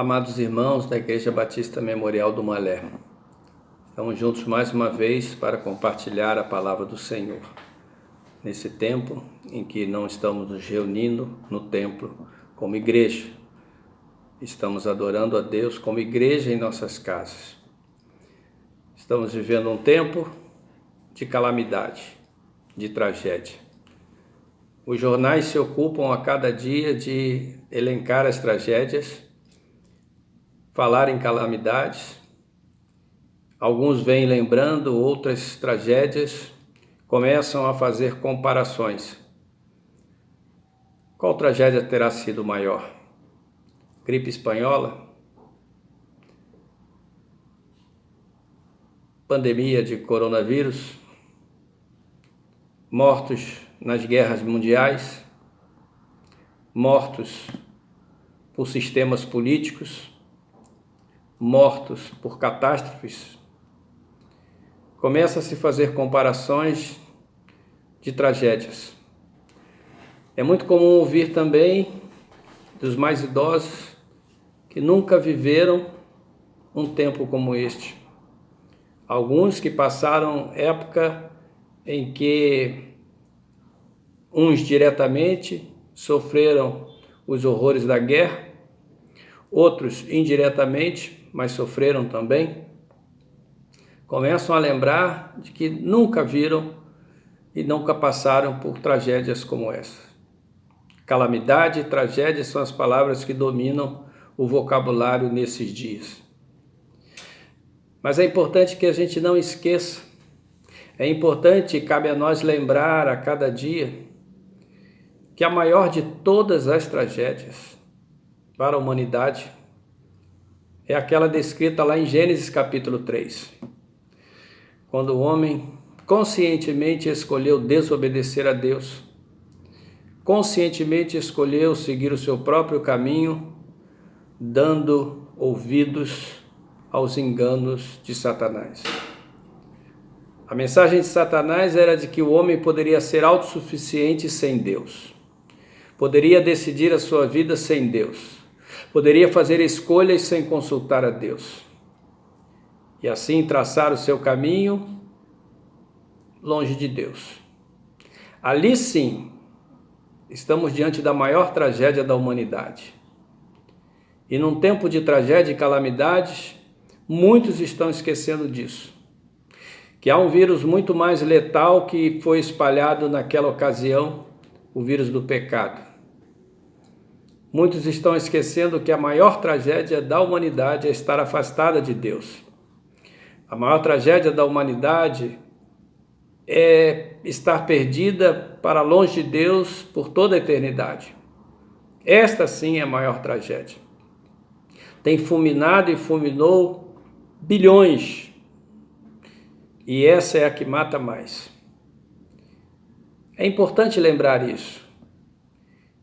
Amados irmãos da Igreja Batista Memorial do Malé, estamos juntos mais uma vez para compartilhar a palavra do Senhor. Nesse tempo em que não estamos nos reunindo no templo como igreja, estamos adorando a Deus como igreja em nossas casas. Estamos vivendo um tempo de calamidade, de tragédia. Os jornais se ocupam a cada dia de elencar as tragédias, falar em calamidades. Alguns vêm lembrando outras tragédias, começam a fazer comparações. Qual tragédia terá sido maior? Gripe espanhola? Pandemia de coronavírus? Mortos nas guerras mundiais? Mortos por sistemas políticos? Mortos por catástrofes? Começa a se fazer comparações de tragédias. É muito comum ouvir também dos mais idosos que nunca viveram um tempo como este. Alguns que passaram época em que uns diretamente sofreram os horrores da guerra, outros indiretamente, mas sofreram também, começam a lembrar de que nunca viram e nunca passaram por tragédias como essa. Calamidade e tragédia são as palavras que dominam o vocabulário nesses dias. Mas é importante que a gente não esqueça, é importante e cabe a nós lembrar a cada dia que a maior de todas as tragédias para a humanidade é aquela descrita lá em Gênesis capítulo 3, quando o homem conscientemente escolheu desobedecer a Deus, conscientemente escolheu seguir o seu próprio caminho, dando ouvidos aos enganos de Satanás. A mensagem de Satanás era de que o homem poderia ser autossuficiente sem Deus, poderia decidir a sua vida sem Deus, poderia fazer escolhas sem consultar a Deus, e assim traçar o seu caminho longe de Deus. Ali sim, estamos diante da maior tragédia da humanidade. E num tempo de tragédia e calamidades, muitos estão esquecendo disso. Que há um vírus muito mais letal que foi espalhado naquela ocasião, o vírus do pecado. Muitos estão esquecendo que a maior tragédia da humanidade é estar afastada de Deus. A maior tragédia da humanidade é estar perdida para longe de Deus por toda a eternidade. Esta sim é a maior tragédia. Tem fulminado e fulminou bilhões, e essa é a que mata mais. É importante lembrar isso.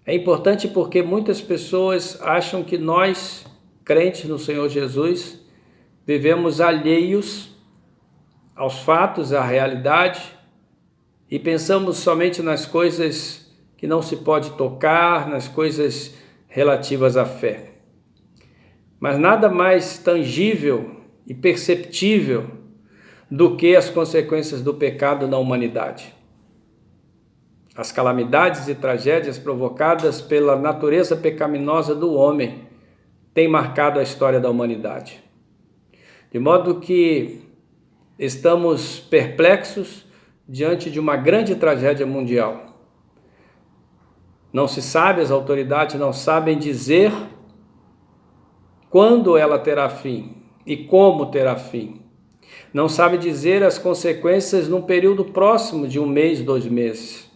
É importante porque muitas pessoas acham que nós, crentes no Senhor Jesus, vivemos alheios aos fatos, à realidade, e pensamos somente nas coisas que não se pode tocar, nas coisas relativas à fé. Mas nada mais tangível e perceptível do que as consequências do pecado na humanidade. As calamidades e tragédias provocadas pela natureza pecaminosa do homem têm marcado a história da humanidade. De modo que estamos perplexos diante de uma grande tragédia mundial. Não se sabe, as autoridades não sabem dizer quando ela terá fim e como terá fim. Não sabe dizer as consequências num período próximo de 1 mês, 2 meses.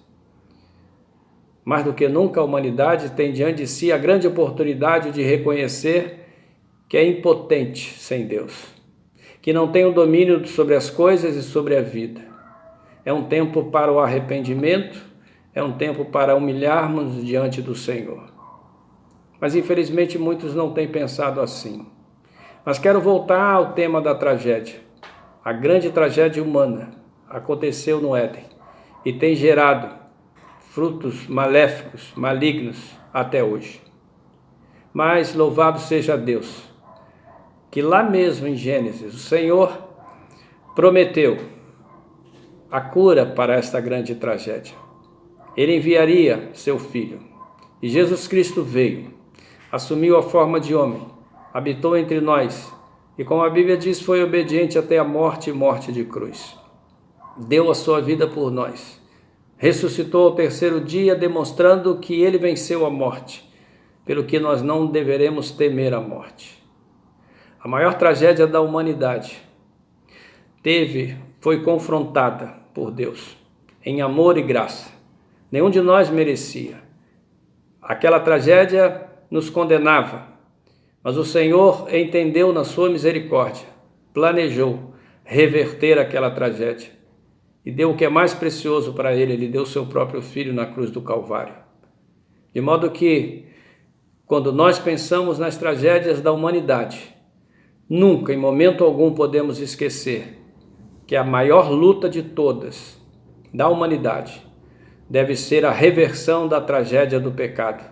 Mais do que nunca, a humanidade tem diante de si a grande oportunidade de reconhecer que é impotente sem Deus, que não tem o domínio sobre as coisas e sobre a vida. É um tempo para o arrependimento, é um tempo para humilharmos diante do Senhor. Mas infelizmente muitos não têm pensado assim. Mas quero voltar ao tema da tragédia. A grande tragédia humana aconteceu no Éden e tem gerado frutos maléficos, malignos até hoje. Mas louvado seja Deus, que lá mesmo em Gênesis, o Senhor prometeu a cura para esta grande tragédia. Ele enviaria seu Filho. E Jesus Cristo veio, assumiu a forma de homem, habitou entre nós e, como a Bíblia diz, foi obediente até a morte e morte de cruz. Deu a sua vida por nós. Ressuscitou ao terceiro dia, demonstrando que ele venceu a morte, pelo que nós não deveremos temer a morte. A maior tragédia da humanidade foi confrontada por Deus, em amor e graça. Nenhum de nós merecia. Aquela tragédia nos condenava, mas o Senhor entendeu na sua misericórdia, planejou reverter aquela tragédia e deu o que é mais precioso para ele deu seu próprio Filho na cruz do Calvário. De modo que, quando nós pensamos nas tragédias da humanidade, nunca, em momento algum, podemos esquecer que a maior luta de todas da humanidade deve ser a reversão da tragédia do pecado.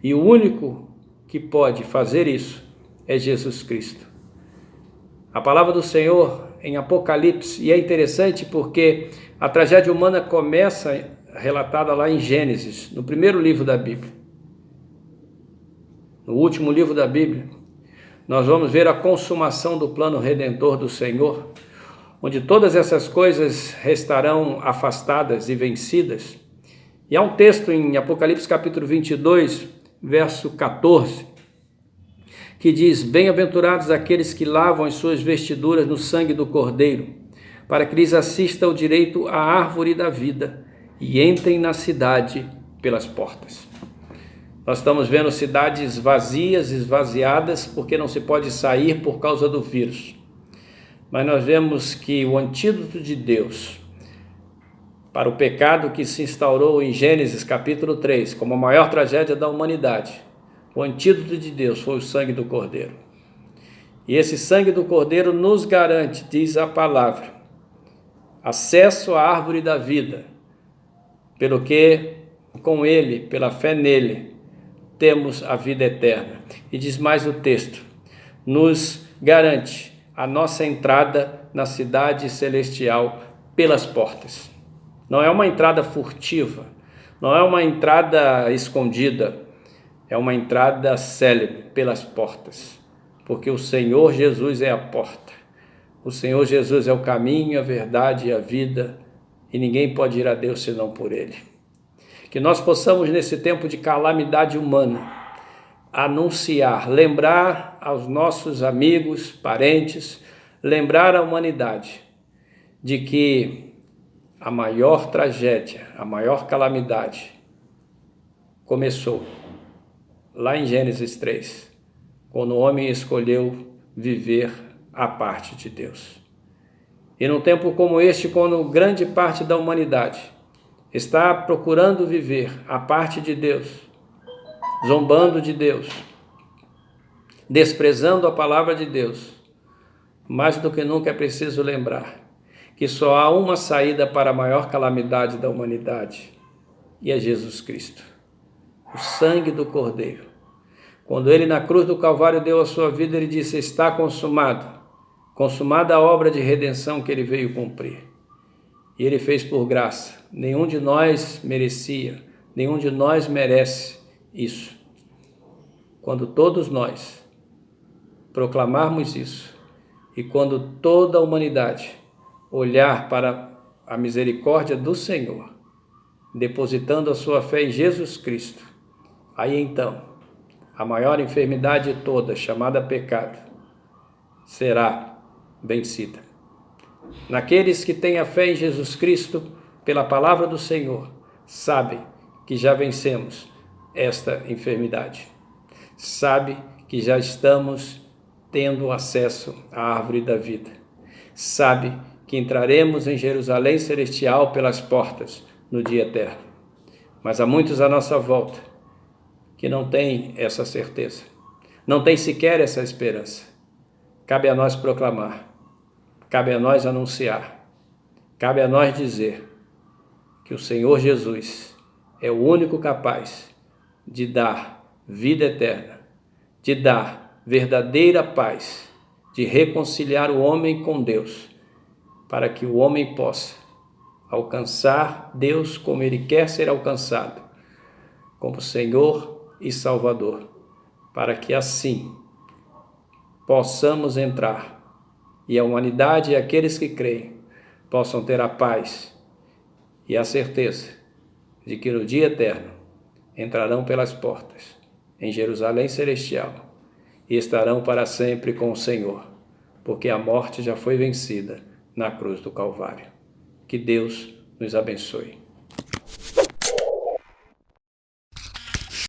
E o único que pode fazer isso é Jesus Cristo. A palavra do Senhor em Apocalipse, e é interessante porque a tragédia humana começa relatada lá em Gênesis, no primeiro livro da Bíblia. No último livro da Bíblia, nós vamos ver a consumação do plano redentor do Senhor, onde todas essas coisas restarão afastadas e vencidas. E há um texto em Apocalipse capítulo 22, verso 14, que diz: bem-aventurados aqueles que lavam as suas vestiduras no sangue do Cordeiro, para que lhes assista o direito à árvore da vida e entrem na cidade pelas portas. Nós estamos vendo cidades vazias, esvaziadas, porque não se pode sair por causa do vírus. Mas nós vemos que o antídoto de Deus para o pecado que se instaurou em Gênesis capítulo 3, como a maior tragédia da humanidade, o antídoto de Deus foi o sangue do Cordeiro. E esse sangue do Cordeiro nos garante, diz a palavra, acesso à árvore da vida, pelo que com ele, pela fé nele, temos a vida eterna. E diz mais o texto, nos garante a nossa entrada na cidade celestial pelas portas. Não é uma entrada furtiva, não é uma entrada escondida, é uma entrada célere pelas portas, porque o Senhor Jesus é a porta. O Senhor Jesus é o caminho, a verdade e a vida, e ninguém pode ir a Deus senão por Ele. Que nós possamos, nesse tempo de calamidade humana, anunciar, lembrar aos nossos amigos, parentes, lembrar à humanidade de que a maior tragédia, a maior calamidade começou lá em Gênesis 3, quando o homem escolheu viver à parte de Deus. E num tempo como este, quando grande parte da humanidade está procurando viver à parte de Deus, zombando de Deus, desprezando a palavra de Deus, mais do que nunca é preciso lembrar que só há uma saída para a maior calamidade da humanidade, e é Jesus Cristo, o sangue do Cordeiro. Quando ele na cruz do Calvário deu a sua vida, ele disse: está consumado, consumada a obra de redenção que ele veio cumprir. E ele fez por graça. Nenhum de nós merecia, nenhum de nós merece isso. Quando todos nós proclamarmos isso, e quando toda a humanidade olhar para a misericórdia do Senhor, depositando a sua fé em Jesus Cristo, aí então a maior enfermidade toda, chamada pecado, será vencida. Naqueles que têm a fé em Jesus Cristo, pela palavra do Senhor, sabem que já vencemos esta enfermidade. Sabe que já estamos tendo acesso à árvore da vida. Sabe que entraremos em Jerusalém celestial pelas portas no dia eterno. Mas há muitos à nossa volta que não têm essa certeza, não têm sequer essa esperança. Cabe a nós proclamar, cabe a nós anunciar, cabe a nós dizer que o Senhor Jesus é o único capaz de dar vida eterna de dar verdadeira paz, de reconciliar o homem com Deus, para que o homem possa alcançar Deus como Ele quer ser alcançado, como Senhor e Salvador, para que assim possamos entrar e a humanidade e aqueles que creem possam ter a paz e a certeza de que no dia eterno entrarão pelas portas em Jerusalém Celestial e estarão para sempre com o Senhor, porque a morte já foi vencida na cruz do Calvário. Que Deus nos abençoe.